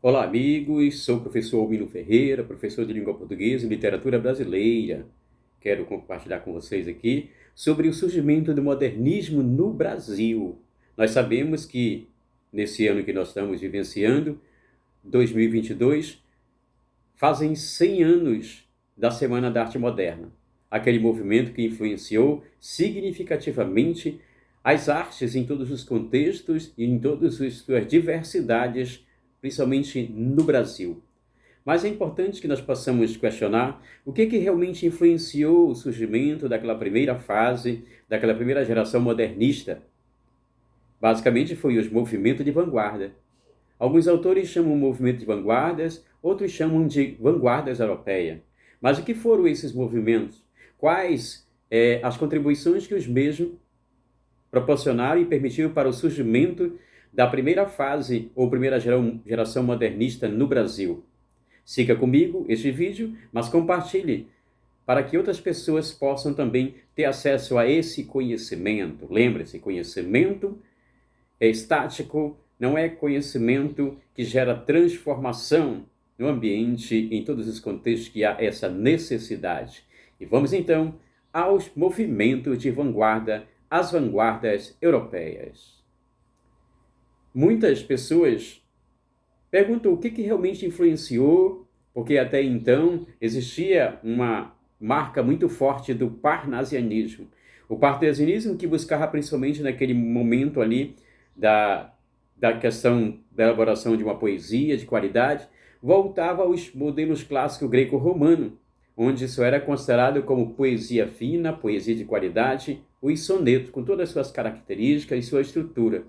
Olá, amigos. Sou o professor Almino Ferreira, professor de língua portuguesa e literatura brasileira. Quero compartilhar com vocês aqui sobre o surgimento do modernismo no Brasil. Nós sabemos que nesse ano que nós estamos vivenciando, 2022, fazem 100 anos da Semana da Arte Moderna, aquele movimento que influenciou significativamente as artes em todos os contextos e em todas as suas diversidades, principalmente no Brasil. Mas é importante que nós possamos questionar o que realmente influenciou o surgimento daquela primeira fase, daquela primeira geração modernista. Basicamente foi os movimentos de vanguarda. Alguns autores chamam o movimento de vanguardas, outros chamam de vanguardas europeia. Mas o que foram esses movimentos? Quais as contribuições que os mesmos proporcionaram e permitiram para o surgimento da primeira fase ou primeira geração modernista no Brasil? Siga comigo este vídeo, mas compartilhe para que outras pessoas possam também ter acesso a esse conhecimento. Lembre-se, conhecimento é estático, não é conhecimento que gera transformação no ambiente, em todos os contextos que há essa necessidade. E vamos então aos movimentos de vanguarda, as vanguardas europeias. Muitas pessoas perguntam o que realmente influenciou, porque até então existia uma marca muito forte do parnasianismo. O parnasianismo que buscava principalmente naquele momento ali da questão da elaboração de uma poesia de qualidade, voltava aos modelos clássicos greco-romano, onde isso era considerado como poesia fina, poesia de qualidade, os sonetos, com todas as suas características e sua estrutura.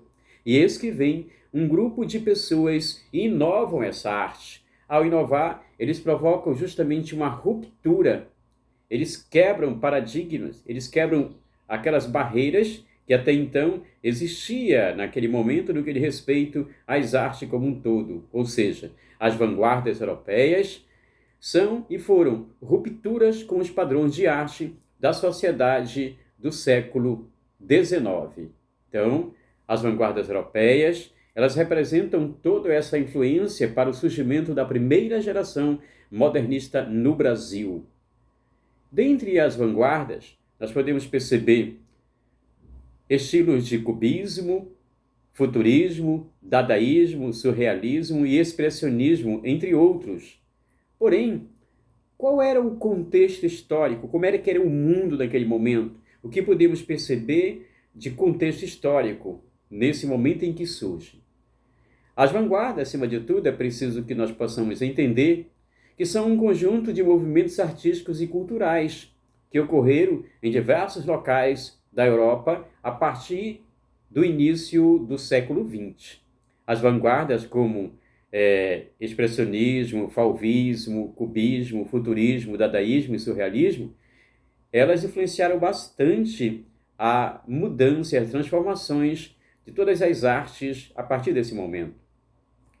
E eis que vem um grupo de pessoas e inovam essa arte. Ao inovar, eles provocam justamente uma ruptura. Eles quebram paradigmas, eles quebram aquelas barreiras que até então existia naquele momento no que diz respeito às artes como um todo. Ou seja, as vanguardas europeias são e foram rupturas com os padrões de arte da sociedade do século XIX. Então, as vanguardas europeias, elas representam toda essa influência para o surgimento da primeira geração modernista no Brasil. Dentre as vanguardas, nós podemos perceber estilos de cubismo, futurismo, dadaísmo, surrealismo e expressionismo, entre outros. Porém, qual era o contexto histórico? Como era que era o mundo naquele momento? O que podemos perceber de contexto histórico nesse momento em que surge? As vanguardas, acima de tudo, é preciso que nós possamos entender que são um conjunto de movimentos artísticos e culturais que ocorreram em diversos locais da Europa a partir do início do século XX. As vanguardas como expressionismo, fauvismo, cubismo, futurismo, dadaísmo e surrealismo, elas influenciaram bastante a mudança e as transformações de todas as artes a partir desse momento.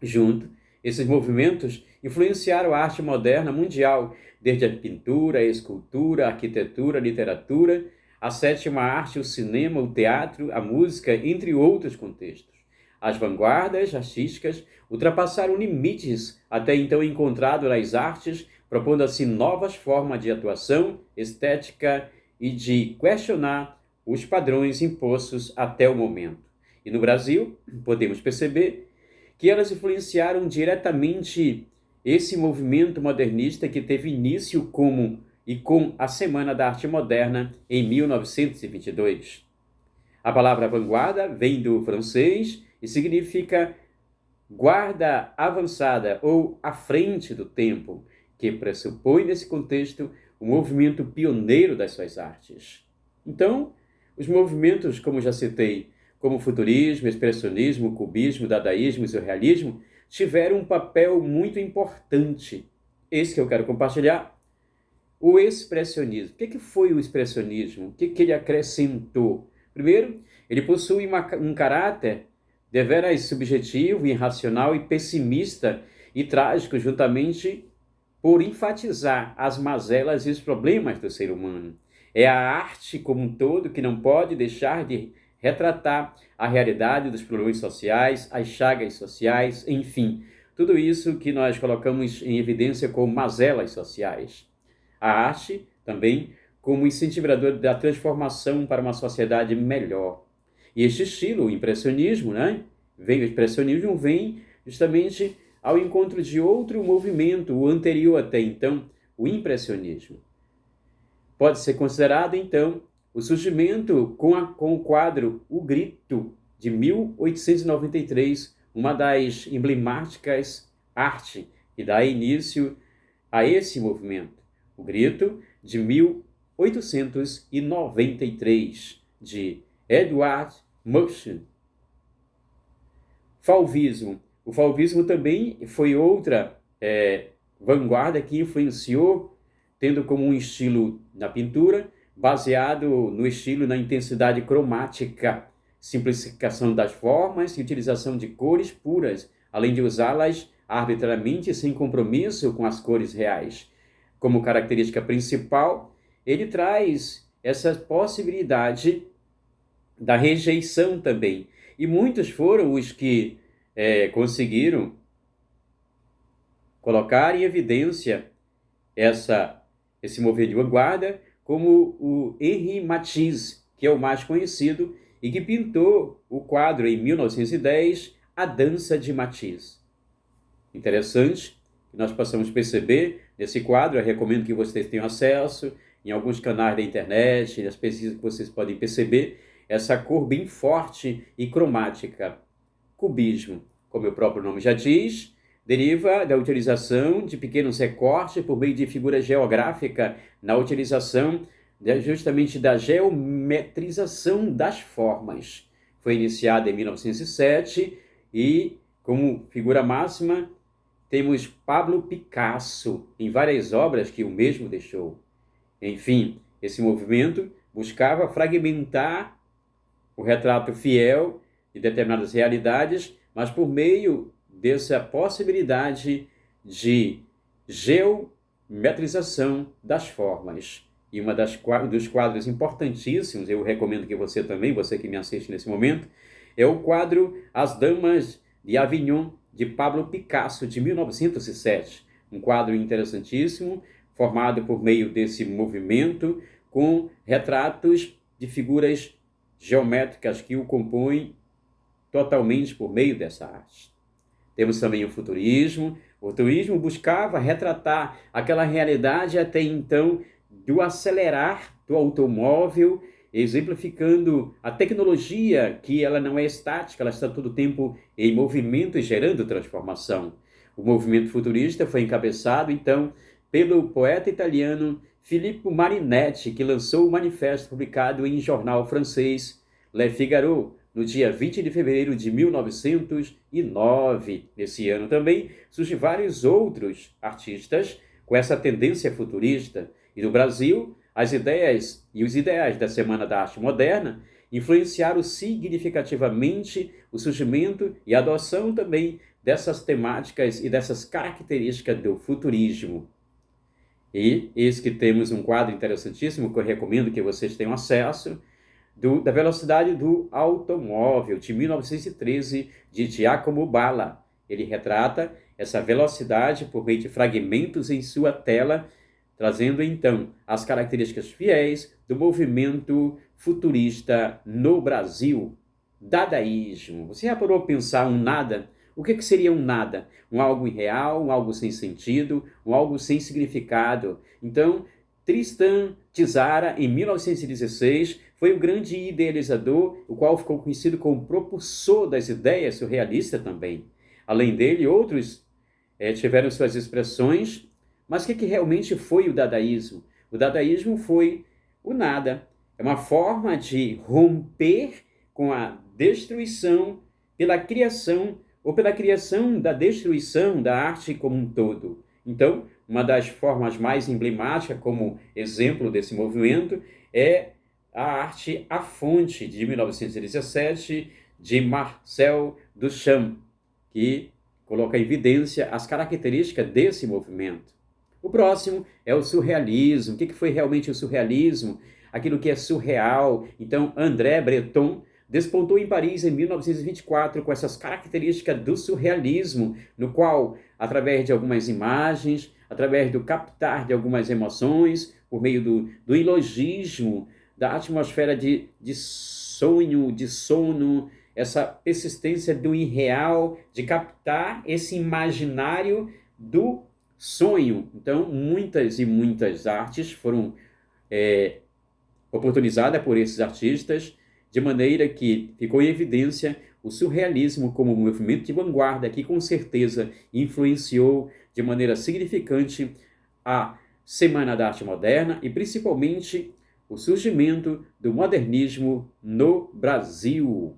Junto, esses movimentos influenciaram a arte moderna mundial, desde a pintura, a escultura, a arquitetura, a literatura, a sétima arte, o cinema, o teatro, a música, entre outros contextos. As vanguardas artísticas ultrapassaram limites até então encontrados nas artes, propondo assim novas formas de atuação, estética e de questionar os padrões impostos até o momento. E no Brasil, podemos perceber que elas influenciaram diretamente esse movimento modernista que teve início com a Semana da Arte Moderna em 1922. A palavra vanguarda vem do francês e significa guarda avançada ou à frente do tempo, que pressupõe nesse contexto o movimento pioneiro das suas artes. Então, os movimentos, como já citei, como futurismo, expressionismo, cubismo, dadaísmo e surrealismo, tiveram um papel muito importante. Esse que eu quero compartilhar. O expressionismo. O que foi o expressionismo? O que ele acrescentou? Primeiro, ele possui um caráter deveras subjetivo, irracional e pessimista e trágico, juntamente por enfatizar as mazelas e os problemas do ser humano. É a arte como um todo que não pode deixar de retratar a realidade dos problemas sociais, as chagas sociais, enfim, tudo isso que nós colocamos em evidência como mazelas sociais. A arte também como incentivador da transformação para uma sociedade melhor. E este estilo, o impressionismo, o expressionismo vem justamente ao encontro de outro movimento, o anterior até então, o impressionismo. Pode ser considerado, então, o surgimento com o quadro O Grito, de 1893, uma das emblemáticas artes que dá início a esse movimento. O Grito, de 1893, de Edward Mushkin. Fauvismo. O fauvismo também foi outra vanguarda que influenciou, tendo como um estilo na pintura, baseado no estilo na intensidade cromática, simplificação das formas e utilização de cores puras, além de usá-las arbitrariamente sem compromisso com as cores reais. Como característica principal, ele traz essa possibilidade da rejeição também. E muitos foram os que conseguiram colocar em evidência esse movimento de vanguarda, como o Henri Matisse, que é o mais conhecido e que pintou o quadro em 1910, A Dança de Matisse. Interessante que nós possamos perceber nesse quadro. Eu recomendo que vocês tenham acesso em alguns canais da internet, nas pesquisas que vocês podem perceber essa cor bem forte e cromática. Cubismo, como o próprio nome já diz, deriva da utilização de pequenos recortes por meio de figura geográfica na utilização justamente da geometrização das formas. Foi iniciada em 1907 e, como figura máxima, temos Pablo Picasso em várias obras que o mesmo deixou. Enfim, esse movimento buscava fragmentar o retrato fiel de determinadas realidades, mas por meio dessa possibilidade de geometrização das formas. E dos quadros importantíssimos, eu recomendo que você também, você que me assiste nesse momento, é o quadro As Damas de Avignon, de Pablo Picasso, de 1907. Um quadro interessantíssimo, formado por meio desse movimento, com retratos de figuras geométricas que o compõem totalmente por meio dessa arte. Temos também o futurismo. O futurismo buscava retratar aquela realidade até então do acelerar do automóvel, exemplificando a tecnologia, que ela não é estática, ela está todo o tempo em movimento e gerando transformação. O movimento futurista foi encabeçado, então, pelo poeta italiano Filippo Marinetti, que lançou o manifesto publicado em jornal francês Le Figaro, no dia 20 de fevereiro de 1909. Nesse ano também surgem vários outros artistas com essa tendência futurista. E no Brasil, as ideias e os ideais da Semana da Arte Moderna influenciaram significativamente o surgimento e a adoção também dessas temáticas e dessas características do futurismo. E eis que temos um quadro interessantíssimo que eu recomendo que vocês tenham acesso, da velocidade do automóvel, de 1913, de Giacomo Balla. Ele retrata essa velocidade por meio de fragmentos em sua tela, trazendo então as características fiéis do movimento futurista no Brasil. Dadaísmo. Você já parou a pensar um nada? O que seria um nada? Um algo irreal, um algo sem sentido, um algo sem significado. Então, Tristan Tzara, em 1916, foi o grande idealizador, o qual ficou conhecido como propulsor das ideias surrealistas também. Além dele, outros tiveram suas expressões. Mas o que realmente foi o dadaísmo? O dadaísmo foi o nada. É uma forma de romper com a destruição pela criação, ou pela criação da destruição da arte como um todo. Então, uma das formas mais emblemáticas, como exemplo desse movimento, é a arte A Fonte, de 1917, de Marcel Duchamp, que coloca em evidência as características desse movimento. O próximo é o surrealismo. O que foi realmente o surrealismo? Aquilo que é surreal. Então, André Breton despontou em Paris em 1924 com essas características do surrealismo, no qual, através de algumas imagens, através do captar de algumas emoções, por meio do ilogismo, da atmosfera de sonho, de sono, essa persistência do irreal, de captar esse imaginário do sonho. Então, muitas e muitas artes foram oportunizadas por esses artistas, de maneira que ficou em evidência o surrealismo como um movimento de vanguarda que, com certeza, influenciou de maneira significante a Semana da Arte Moderna e, principalmente, o surgimento do modernismo no Brasil.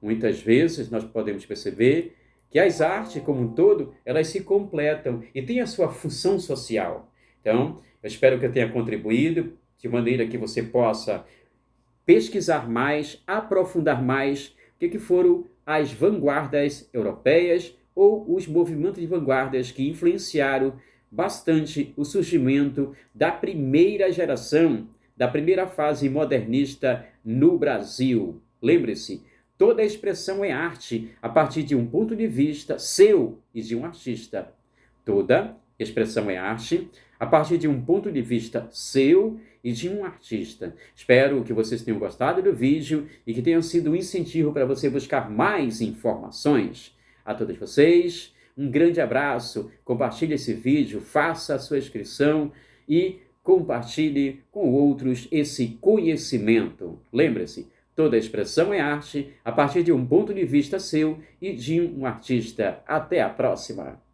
Muitas vezes nós podemos perceber que as artes, como um todo, elas se completam e têm a sua função social. Então, eu espero que eu tenha contribuído de maneira que você possa pesquisar mais, aprofundar mais o que foram as vanguardas europeias ou os movimentos de vanguardas que influenciaram bastante o surgimento da primeira geração, da primeira fase modernista no Brasil. Lembre-se, toda expressão é arte a partir de um ponto de vista seu e de um artista. Toda expressão é arte a partir de um ponto de vista seu e de um artista. Espero que vocês tenham gostado do vídeo e que tenha sido um incentivo para você buscar mais informações. A todos vocês, um grande abraço, compartilhe esse vídeo, faça a sua inscrição e compartilhe com outros esse conhecimento. Lembre-se, toda expressão é arte a partir de um ponto de vista seu e de um artista. Até a próxima!